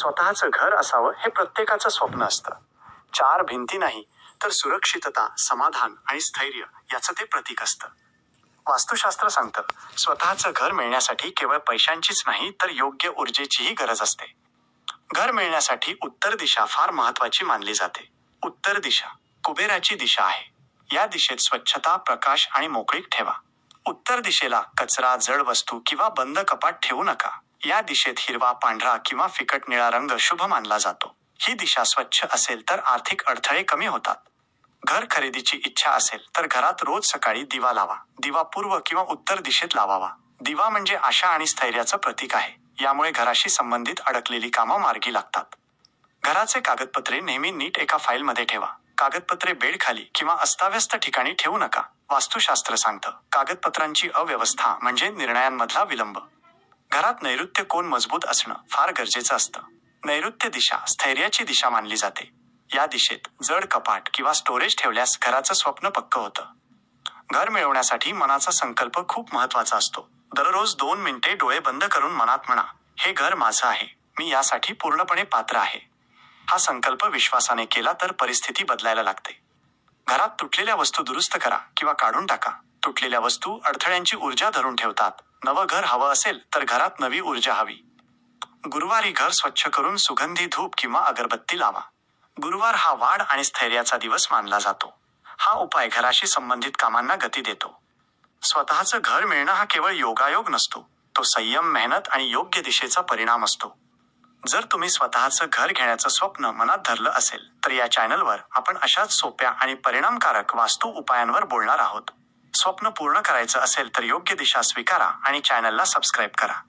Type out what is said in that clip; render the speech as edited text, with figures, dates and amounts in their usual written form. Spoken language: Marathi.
स्वतःचं घर असावं हे प्रत्येकाचं स्वप्न असतं. चार भिंती नाही तर सुरक्षितता, समाधान आणि स्थैर्य याचं ते प्रतीक असतं. वास्तुशास्त्र सांगतं, स्वतःचं घर मिळण्यासाठी केवळ पैशांचीच नाही तर योग्य ऊर्जेचीही गरज असते. घर मिळण्यासाठी उत्तर दिशा फार महत्वाची मानली जाते. उत्तर दिशा कुबेराची दिशा आहे. या दिशेत स्वच्छता, प्रकाश आणि मोकळीक ठेवा. उत्तर दिशेला कचरा, जड वस्तू किंवा बंद कपाट ठेवू नका. या दिशेत हिरवा, पांढरा किंवा फिकट निळा रंग शुभ मानला जातो. ही दिशा स्वच्छ असेल तर आर्थिक अडथळे कमी होतात. घर खरेदीची इच्छा असेल तर घरात रोज सकाळी दिवा लावा. दिवा पूर्व किंवा उत्तर दिशेत लावावा. दिवा म्हणजे आशा आणि स्थैर्याचं प्रतीक आहे. यामुळे घराशी संबंधित अडकलेली कामं मार्गी लागतात. घराचे कागदपत्रे नेहमी नीट एका फाईलमध्ये ठेवा. कागदपत्रे बेड खाली किंवा अस्ताव्यस्त ठिकाणी ठेवू नका. वास्तुशास्त्र सांगतं, कागदपत्रांची अव्यवस्था म्हणजे निर्णयांमधला विलंब. घरात नैऋत्य कोन मजबूत असणं फार गरजेचं असतं. नैऋत्य दिशा स्थैर्याची दिशा मानली जाते. या दिशेत जड कपाट किंवा स्टोरेज ठेवल्यास घराचं स्वप्न पक्कं होतं. घर मिळवण्यासाठी मनाचा संकल्प खूप महत्वाचा असतो. दररोज 2 मिनिटे डोळे बंद करून मनात म्हणा, हे घर माझं आहे, मी यासाठी पूर्णपणे पात्र आहे. हा संकल्प विश्वासाने केला तर परिस्थिती बदलायला लागते. घरात तुटलेल्या वस्तू दुरुस्त करा किंवा काढून टाका. तुटलेल्या वस्तू अडथळ्यांची ऊर्जा धरून ठेवतात. नवं घर हवं असेल तर घरात नवी ऊर्जा हवी. गुरुवारी घर स्वच्छ करून सुगंधी धूप किंवा अगरबत्ती लावा. गुरुवार हा वाढ आणि स्थैर्याचा दिवस मानला जातो. हा उपाय घराशी संबंधित कामांना गती देतो. स्वतःचं घर मिळणं हा केवळ योगायोग नसतो, तो संयम, मेहनत आणि योग्य दिशेचा परिणाम असतो. जर तुम्ही स्वतःचं घर घेण्याचं स्वप्न मनात धरलं असेल तर या चॅनलवर आपण अशाच सोप्या आणि परिणामकारक वास्तू उपायांवर बोलणार आहोत. स्वप्न पूर्ण करायचं असेल तर योग्य दिशा स्वीकारा आणि चॅनलला सबस्क्राईब करा.